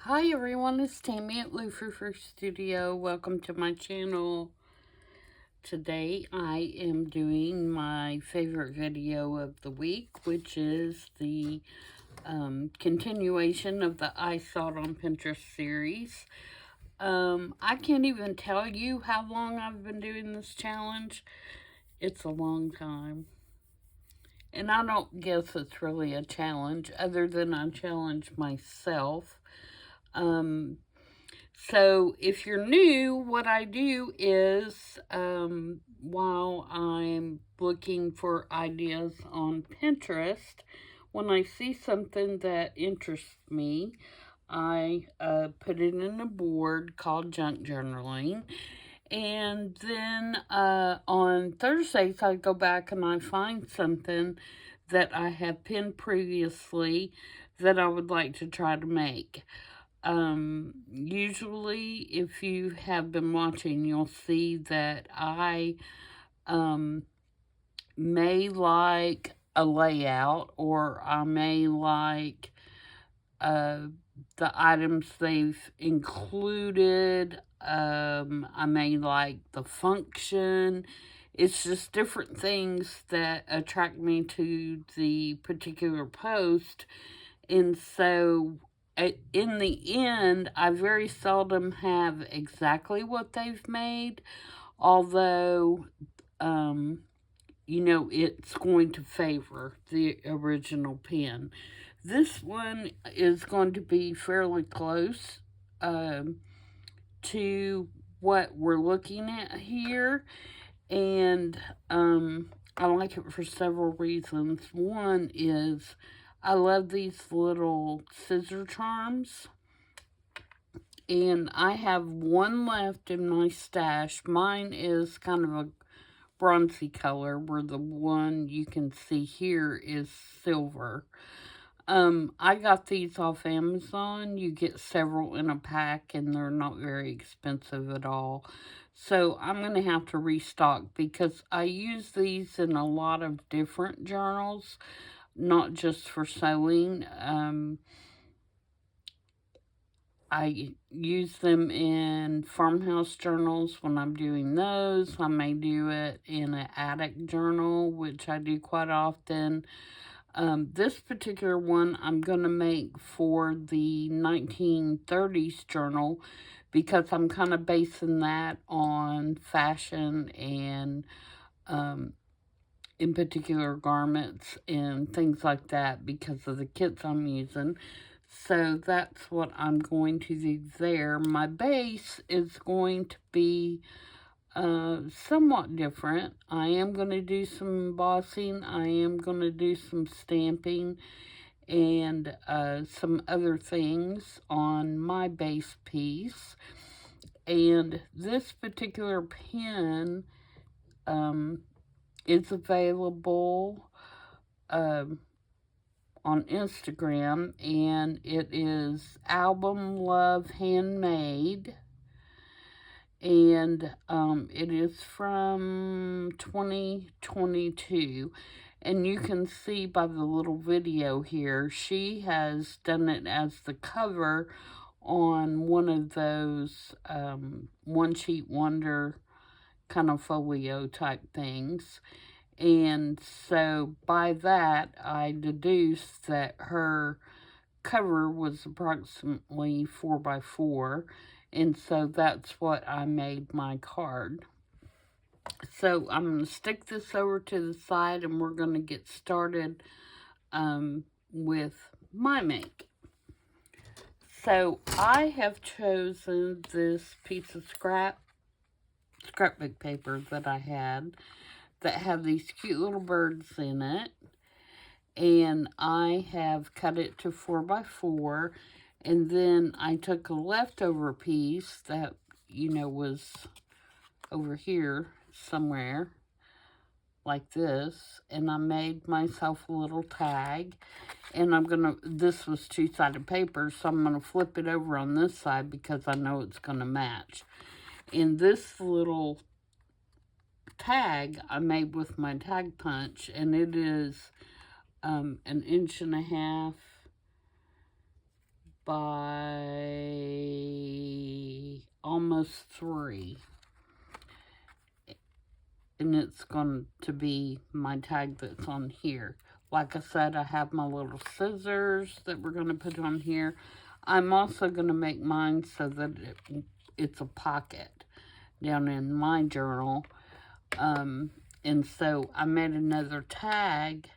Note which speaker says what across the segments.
Speaker 1: Hi everyone, it's Tammy at Frou-frou Studio. Welcome to my channel. Today I am doing my favorite video of the week, which is the continuation of the I Saw It on Pinterest series. I can't even tell you how long I've been doing this challenge. It's a long time. And I don't guess it's really a challenge, other than I challenge myself. So if you're new, what I do is, while I'm looking for ideas on Pinterest, when I see something that interests me, I put it in a board called junk journaling. And then on Thursdays, I go back and I find something that I have pinned previously that I would like to try to make. Usually, if you have been watching, you'll see that I may like a layout, or I may like the items they've included. I may like the function. It's just different things that attract me to the particular post. And so in the end, I very seldom have exactly what they've made, although, it's going to favor the original pin. This one is going to be fairly close to what we're looking at here, and I like it for several reasons. One is I love these little scissor charms, and I have one left in my stash. Mine is kind of a bronzy color, where the one you can see here is silver. I got these off Amazon. You get several in a pack, and they're not very expensive at all. So I'm going to have to restock, because I use these in a lot of different journals, not just for sewing. I use them in farmhouse journals when I'm doing those. I may do it in an attic journal, which I do quite often. This particular one I'm going to make for the 1930s journal, because I'm kind of basing that on fashion and in particular garments and things like that, because of the kits I'm using. So that's what I'm going to do there. My base is going to be somewhat different. I am going to do some embossing. I am going to do some stamping and some other things on my base piece. And this particular pen is available on Instagram, and it is Album Love Handmade. And it is from 2022, and you can see by the little video here, she has done it as the cover on one of those one sheet wonder kind of folio type things. And so by that, I deduced that her cover was approximately 4x4, and so that's what I made my card. So I'm going to stick this over to the side, and we're going to get started with my make. So I have chosen this piece of scrapbook paper that I had, that have these cute little birds in it. And I have cut it to 4x4, and then I took a leftover piece that, was over here somewhere, like this, and I made myself a little tag. And this was two-sided paper, so I'm gonna flip it over on this side, because I know it's gonna match. And this little tag I made with my tag punch, and it is an 1.5 inches by almost 3. And it's going to be my tag that's on here. Like I said, I have my little scissors that we're going to put on here. I'm also going to make mine so that it's a pocket down in my journal. And so I made another tag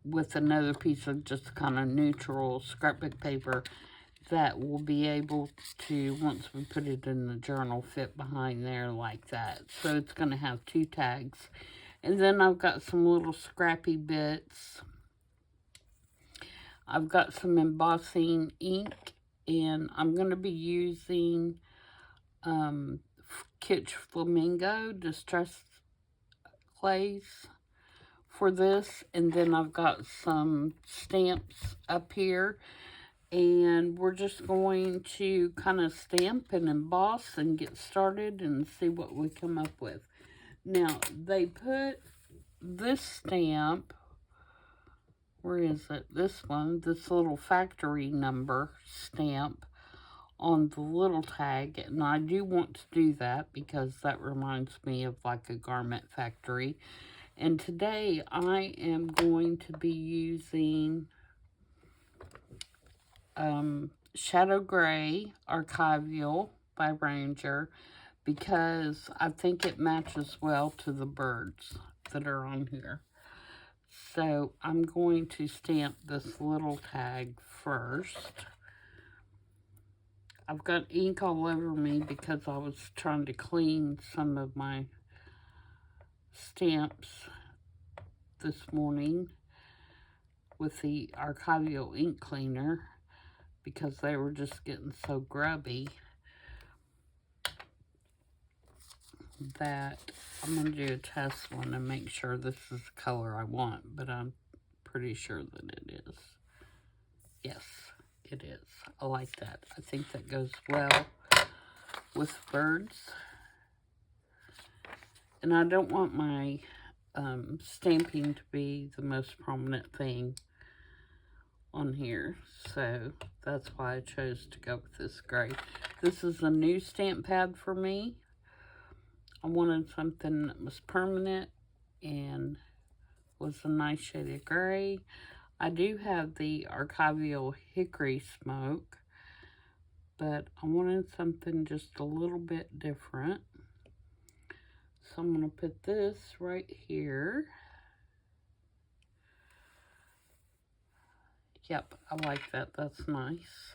Speaker 1: with another piece of just kind of neutral scrapbook paper that will be able to, once we put it in the journal, fit behind there like that. So it's going to have 2 tags. And then I've got some little scrappy bits. I've got some embossing ink, and I'm going to be using Kitsch Flamingo Distress Clays for this. And then I've got some stamps up here. And we're just going to kind of stamp and emboss and get started and see what we come up with. Now, they put this stamp, where is it? This one, this little factory number stamp on the little tag. And I do want to do that because that reminds me of like a garment factory. And today I am going to be using Shadow Gray Archival by Ranger because I think it matches well to the birds that are on here. So I'm going to stamp this little tag first. I've got ink all over me because I was trying to clean some of my stamps this morning with the Archival ink cleaner, because they were just getting so grubby that I'm going to do a test one and make sure this is the color I want, but I'm pretty sure that it is. Yes, it is. I like that. I think that goes well with birds. And I don't want my stamping to be the most prominent thing on here, so that's why I chose to go with this gray. This is a new stamp pad for me. I wanted something that was permanent and was a nice shade of gray. I do have the Archival Hickory Smoke, but I wanted something just a little bit different. So I'm going to put this right here. Yep, I like that. That's nice.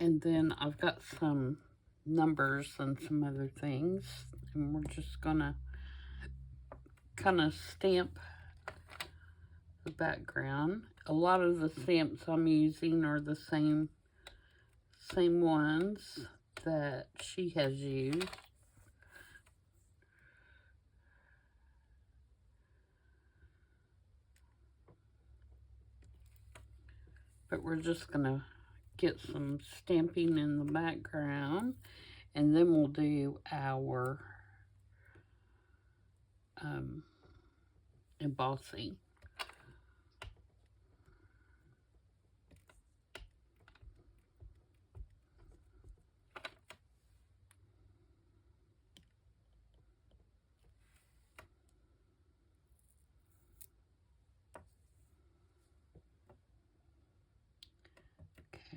Speaker 1: And then I've got some numbers and some other things. And we're just going to kind of stamp the background. A lot of the stamps I'm using are the same ones that she has used. But we're just going to get some stamping in the background, and then we'll do our embossing.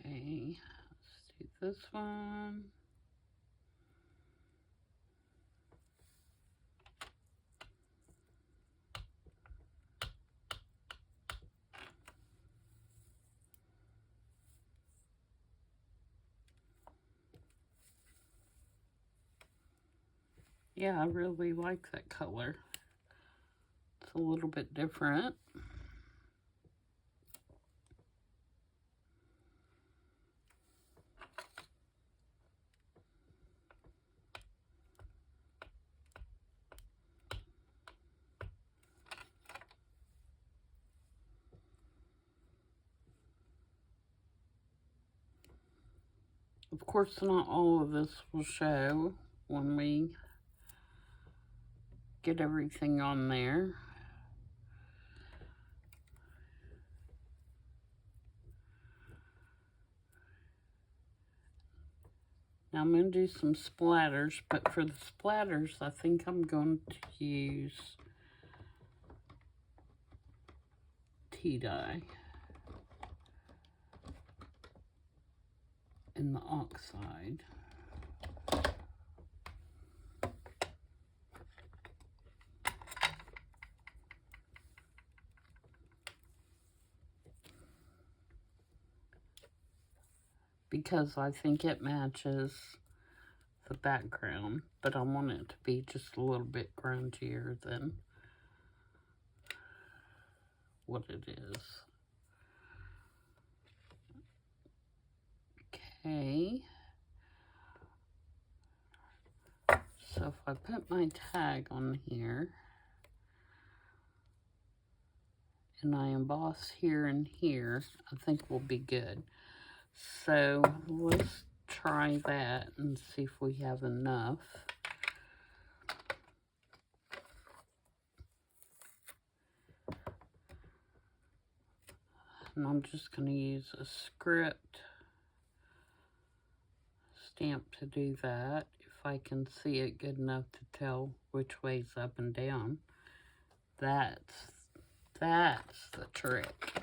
Speaker 1: Okay, let's do this one. Yeah, I really like that color. It's a little bit different. Of course, not all of this will show when we get everything on there. Now I'm going to do some splatters, but for the splatters, I think I'm going to use tea dye in the oxide. Because I think it matches the background, but I want it to be just a little bit grungier than what it is. Okay. So if I put my tag on here, and I emboss here and here, I think we'll be good. So let's try that and see if we have enough. And I'm just going to use a script stamp to do that. If I can see it good enough to tell which way's up and down. That's the trick.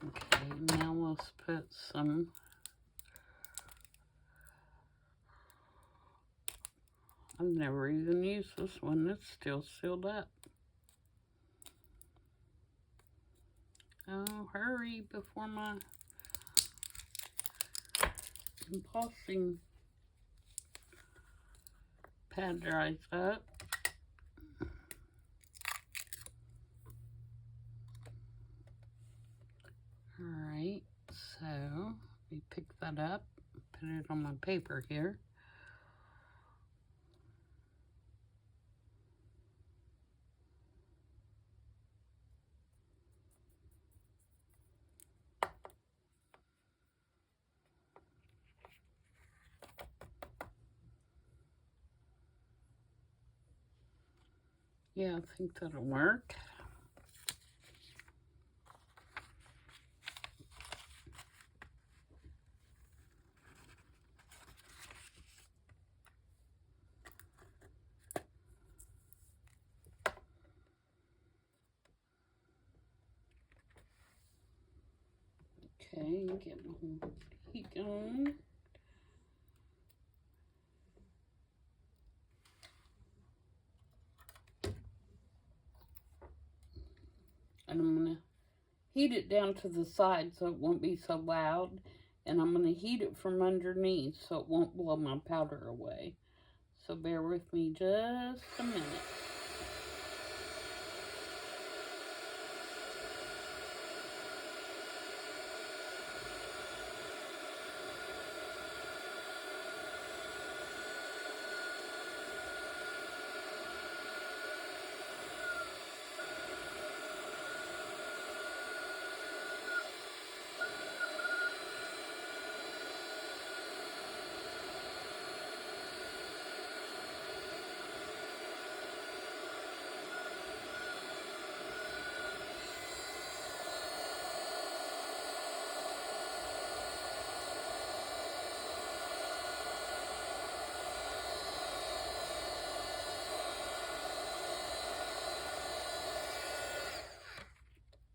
Speaker 1: Okay, now let's put some I've never even used this one. It's still sealed up. Oh, hurry before my embossing pad dries up. Alright, so we pick that up, put it on my paper here. Yeah, I think that'll work. Okay, get my heat going. And I'm going to heat it down to the side so it won't be so loud. And I'm going to heat it from underneath so it won't blow my powder away. So bear with me just a minute.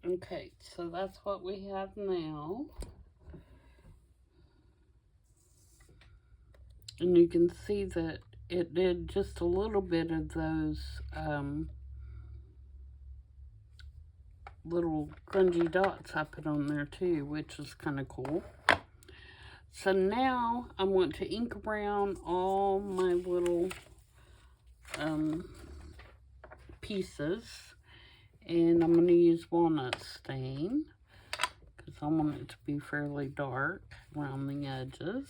Speaker 1: Okay, so that's what we have now. And you can see that it did just a little bit of those little grungy dots I put on there too, which is kind of cool. So now I want to ink around all my little pieces. And I'm going to use walnut stain because I want it to be fairly dark around the edges.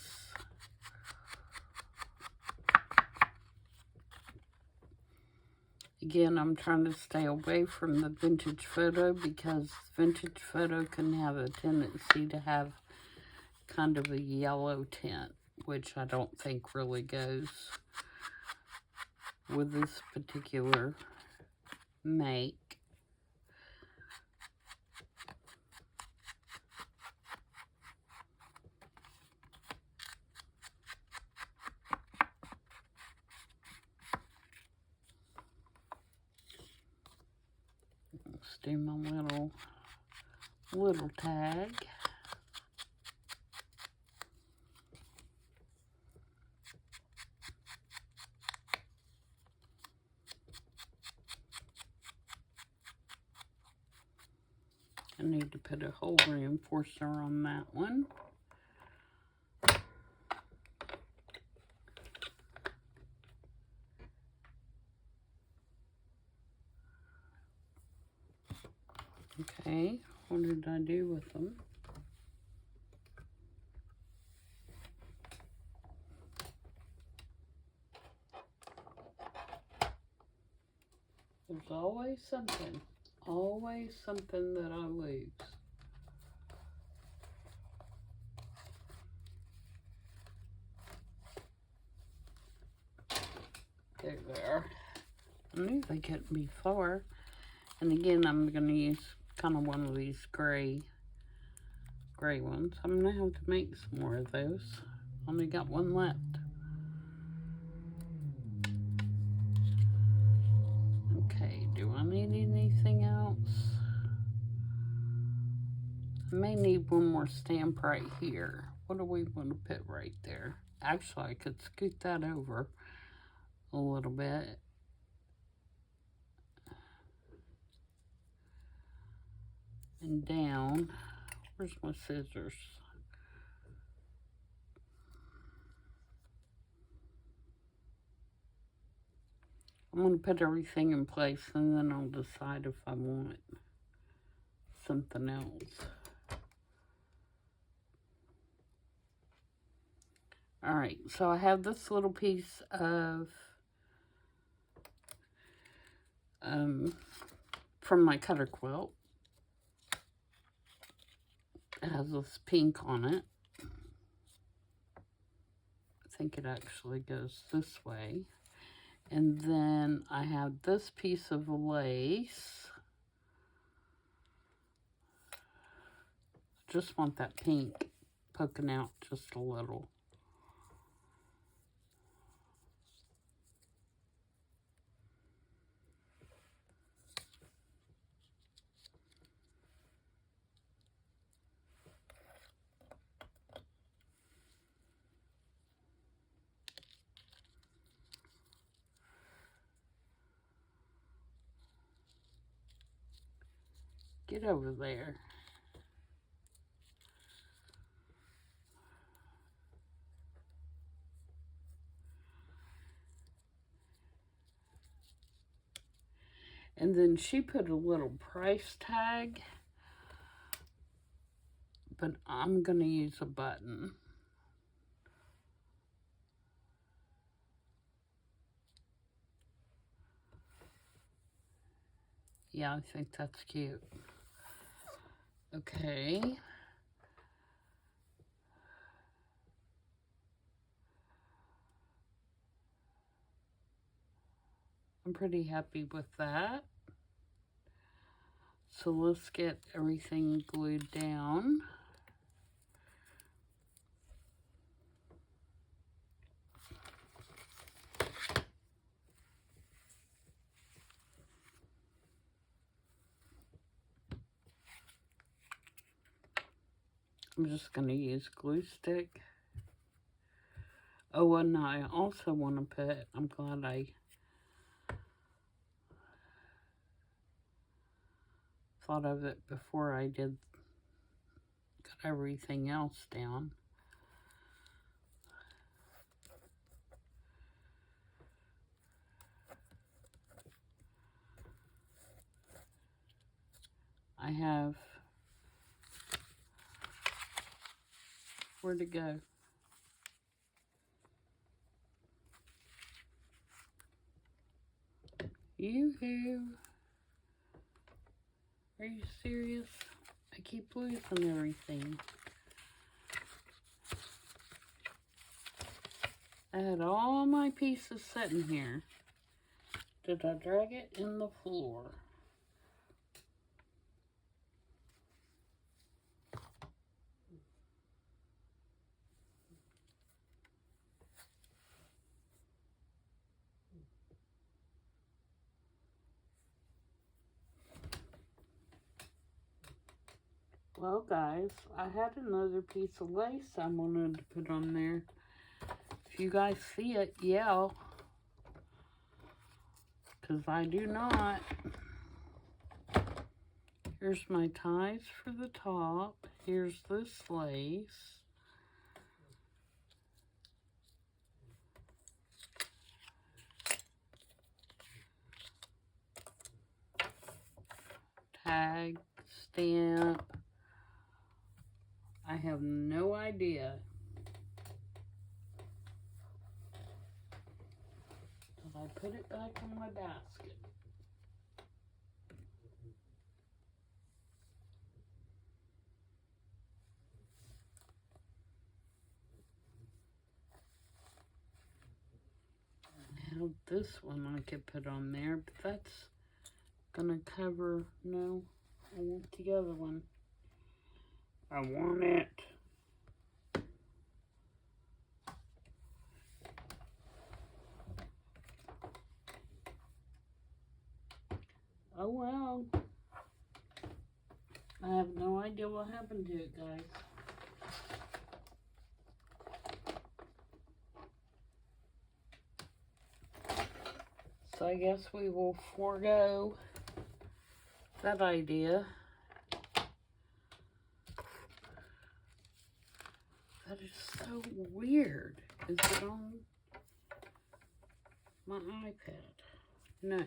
Speaker 1: Again, I'm trying to stay away from the vintage photo because vintage photo can have a tendency to have kind of a yellow tint, which I don't think really goes with this particular make. Let's do my little tag. I need to put a hole reinforcer on that one. Okay, what did I do with them? There's always something that I lose. There they are. I knew they couldn't be far. And again, I'm going to use kind of one of these gray ones. I'm going to have to make some more of those. Only got one left. Okay, do I need anything else? I may need one more stamp right here. What do we want to put right there? Actually, I could scoot that over a little bit. And down. Where's my scissors? I'm going to put everything in place and then I'll decide if I want something else. Alright, so I have this little piece of from my cutter quilt. It has this pink on it. I think it actually goes this way. And then I have this piece of lace. Just want that pink poking out just a little. Get over there. And then she put a little price tag, but I'm going to use a button. Yeah, I think that's cute. Okay. I'm pretty happy with that. So let's get everything glued down. I'm just going to use glue stick. Oh, and I also want to put, I'm glad I thought of it before I got everything else down. I have, where to go? Yoo-hoo. Are you serious? I keep losing everything. I had all my pieces sitting here. Did I drag it in the floor? Well, guys, I had another piece of lace I wanted to put on there. If you guys see it, yell. Because I do not. Here's my ties for the top. Here's this lace. Tag, stamp. I have no idea. Did I put it back in my basket? Now this one I could put on there, but that's gonna cover, no, I want the other one. I want it. Oh well. I have no idea what happened to it, guys. So I guess we will forego that idea. That is so weird. Is it on my iPad? No.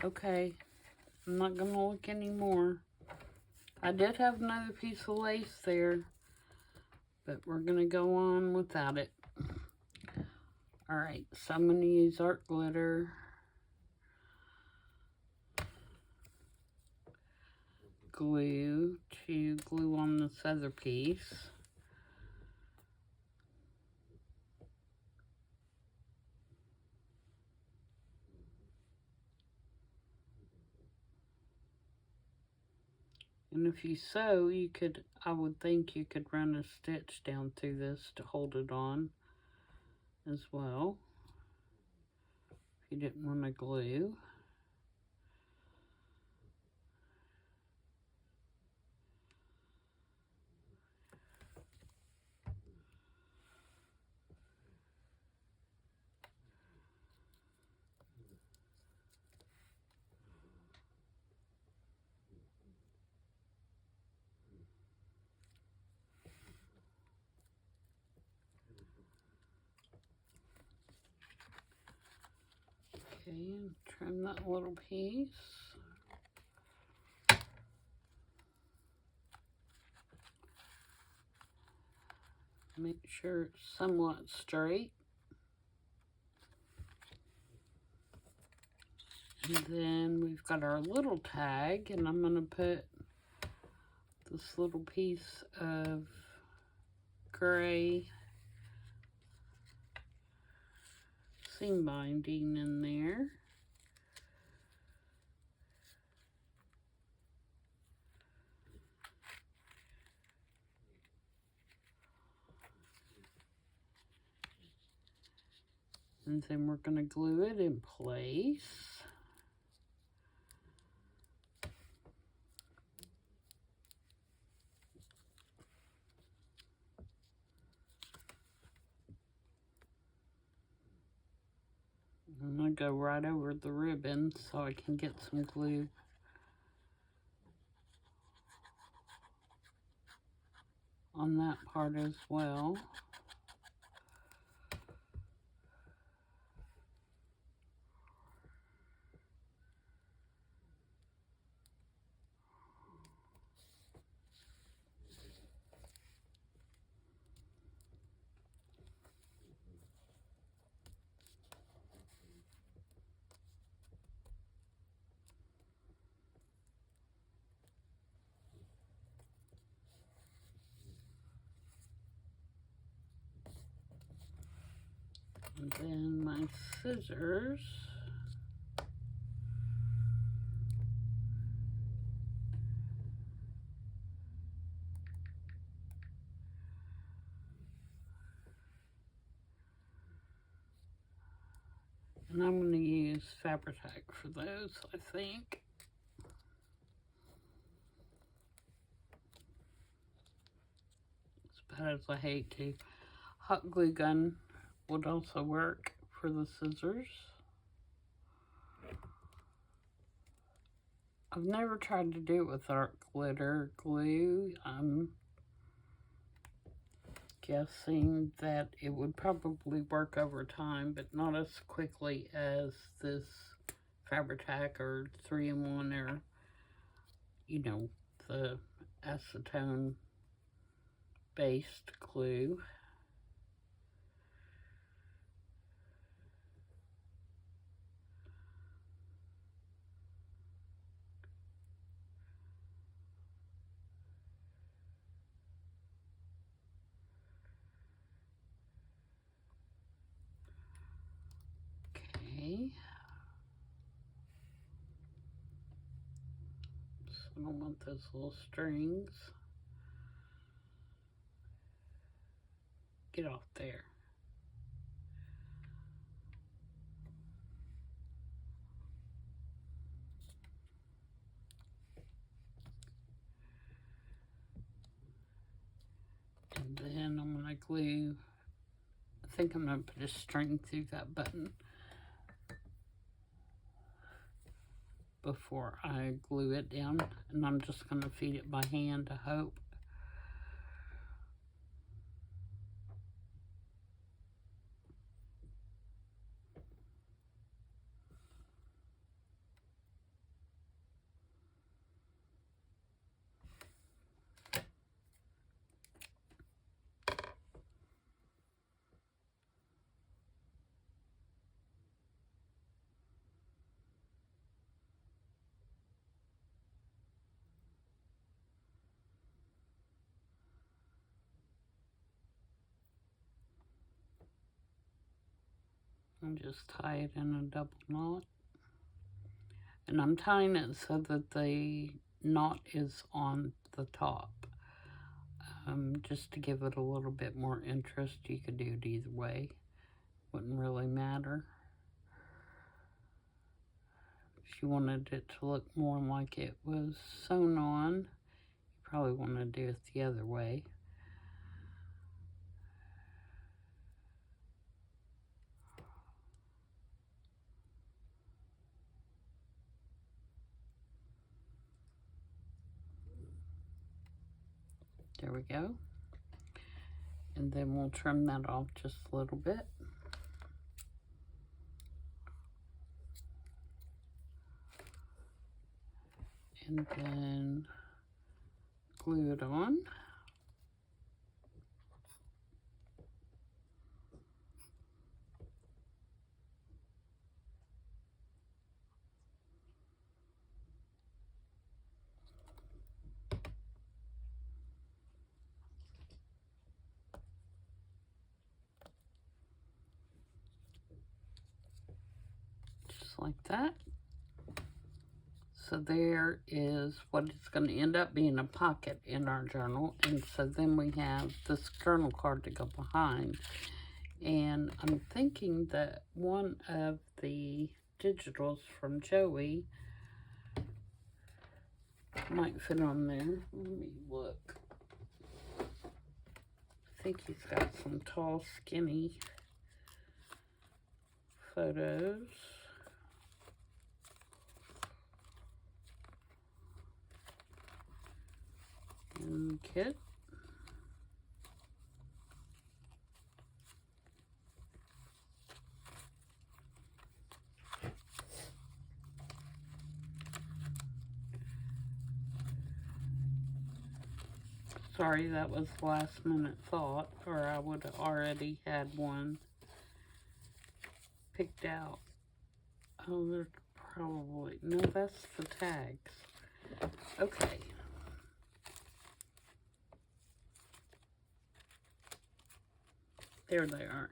Speaker 1: Okay, I'm not gonna look anymore. I did have another piece of lace there, but we're gonna go on without it. Alright, so I'm gonna use art glitter. Glue to glue on this other piece. And if you sew, you could, I would think you could run a stitch down through this to hold it on as well, if you didn't want to glue. Okay, and trim that little piece. Make sure it's somewhat straight. And then we've got our little tag, and I'm going to put this little piece of gray seam binding in there. And then we're going to glue it in place. I'm going to go right over the ribbon so I can get some glue on that part as well. scissors. And I'm going to use Fabri-Tac for those, I think. As bad as I hate to. Hot glue gun would also work for the scissors. I've never tried to do it with art glitter glue. I'm guessing that it would probably work over time, but not as quickly as this Fabri-Tac or 3-in-1 or, you know, the acetone based glue. Okay. So I don't want those little strings. Get off there. And then I'm going to glue, I think I'm going to put a string through that button before I glue it down. And I'm just going to feed it by hand, I hope. And just tie it in a double knot. And I'm tying it so that the knot is on the top. Just to give it a little bit more interest. You could do it either way. Wouldn't really matter. If you wanted it to look more like it was sewn on, you probably want to do it the other way. There we go. And then we'll trim that off just a little bit. And then glue it on. Just like that. So there is what it's going to end up being, a pocket in our journal. And so then we have this journal card to go behind. And I'm thinking that one of the digitals from Joey might fit on there. Let me look. I think he's got some tall, skinny photos. And kit. Sorry, that was last minute thought, or I would have already had one picked out. Oh, there's probably, no, that's the tags. Okay. There they are.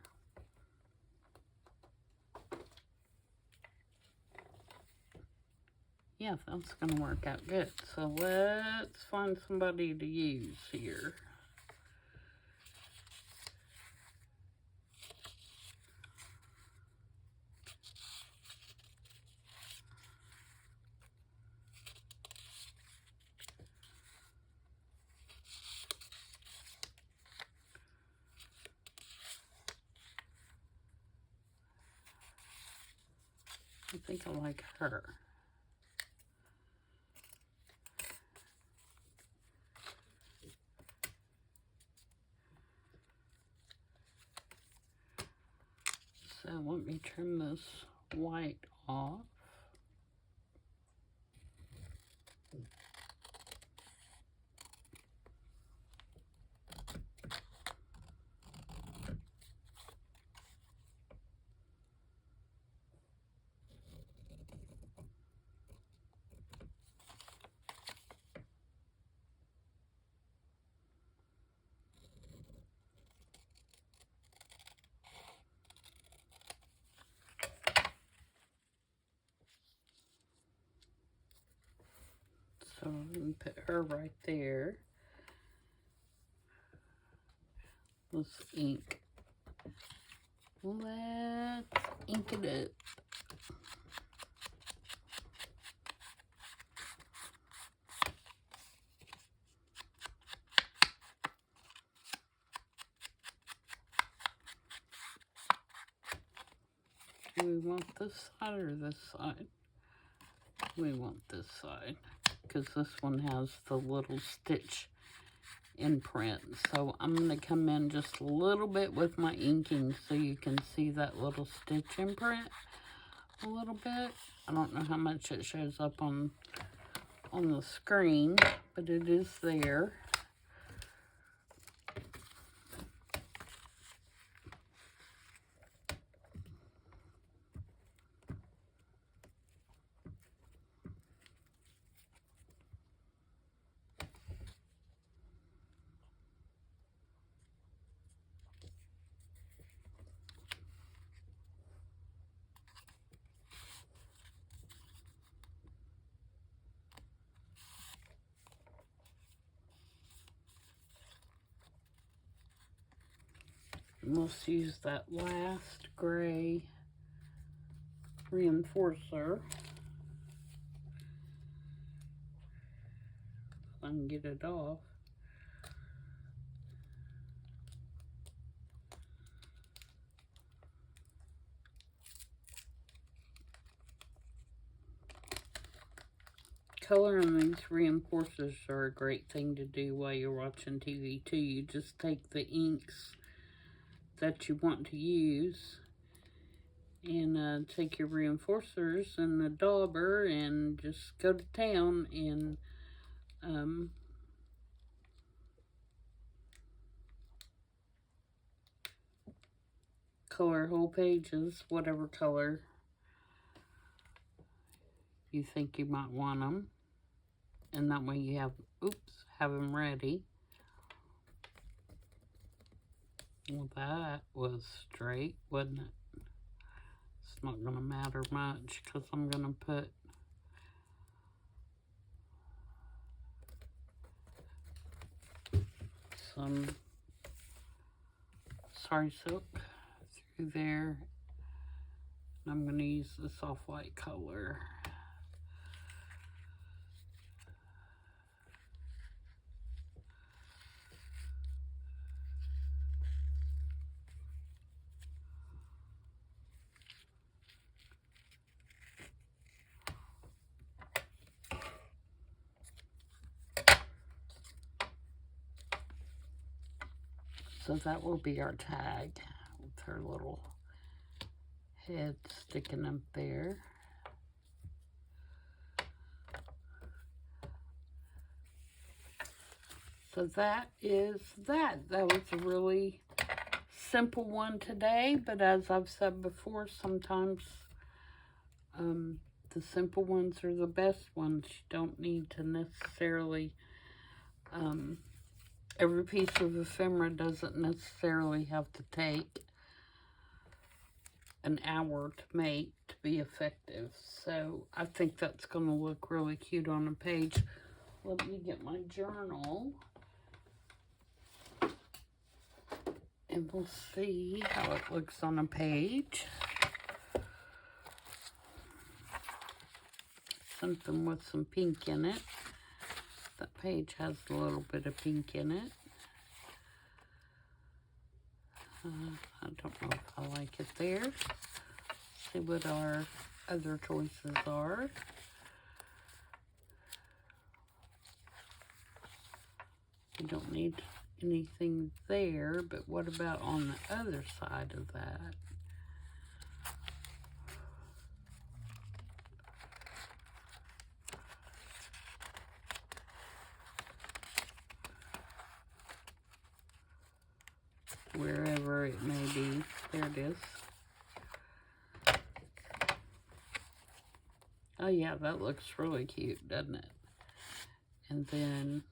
Speaker 1: yeah, that's going to work out good. So let's find somebody to use here. I think I like her. So let me trim this white off. So I'm going to put her right there. Let's ink. Let's ink it up. Do we want this side or this side? We want this side because this one has the little stitch imprint. So I'm going to come in just a little bit with my inking so you can see that little stitch imprint a little bit. I don't know how much it shows up on the screen, but it is there. And let's use that last gray reinforcer. If I can get it off. Coloring these reinforcers are a great thing to do while you're watching TV too. You just take the inks that you want to use and take your reinforcers and the dauber and just go to town and color whole pages, whatever color you think you might want them. And that way you have them ready. Well, that was straight, wasn't it? It's not going to matter much because I'm going to put some sari silk through there. And I'm going to use this off-white color. So that will be our tag with her little head sticking up there. So that is that. That was a really simple one today, but as I've said before, sometimes the simple ones are the best ones. You don't need to necessarily every piece of ephemera doesn't necessarily have to take an hour to make to be effective. So I think that's going to look really cute on a page. Let me get my journal. And we'll see how it looks on a page. Something with some pink in it. That page has a little bit of pink in it. I don't know if I like it there. See what our other choices are. We don't need anything there, but what about on the other side of that? Wherever it may be. There it is. Oh yeah, that looks really cute, doesn't it? And then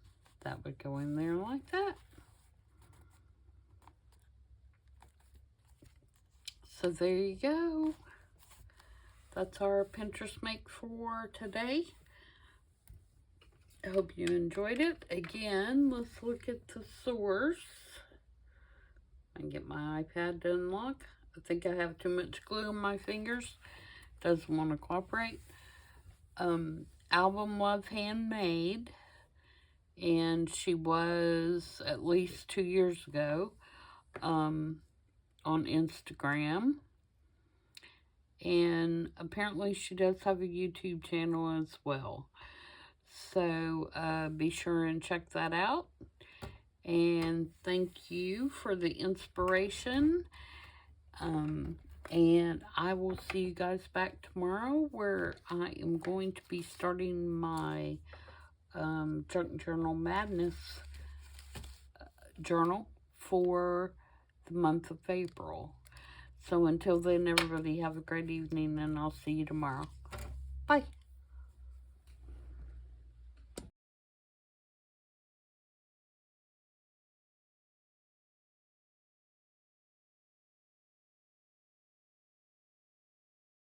Speaker 1: that would go in there like that. So there you go. That's our Pinterest make for today. I hope you enjoyed it. Again, let's look at the source. I can get my iPad to unlock. I think I have too much glue on my fingers. Doesn't want to cooperate. Album Love Handmade. And she was at least 2 years ago on Instagram. And apparently she does have a YouTube channel as well. So be sure and check that out. And thank you for the inspiration. And I will see you guys back tomorrow, where I am going to be starting my Junk Journal Madness journal for the month of April. So until then, everybody have a great evening, and I'll see you tomorrow. Bye.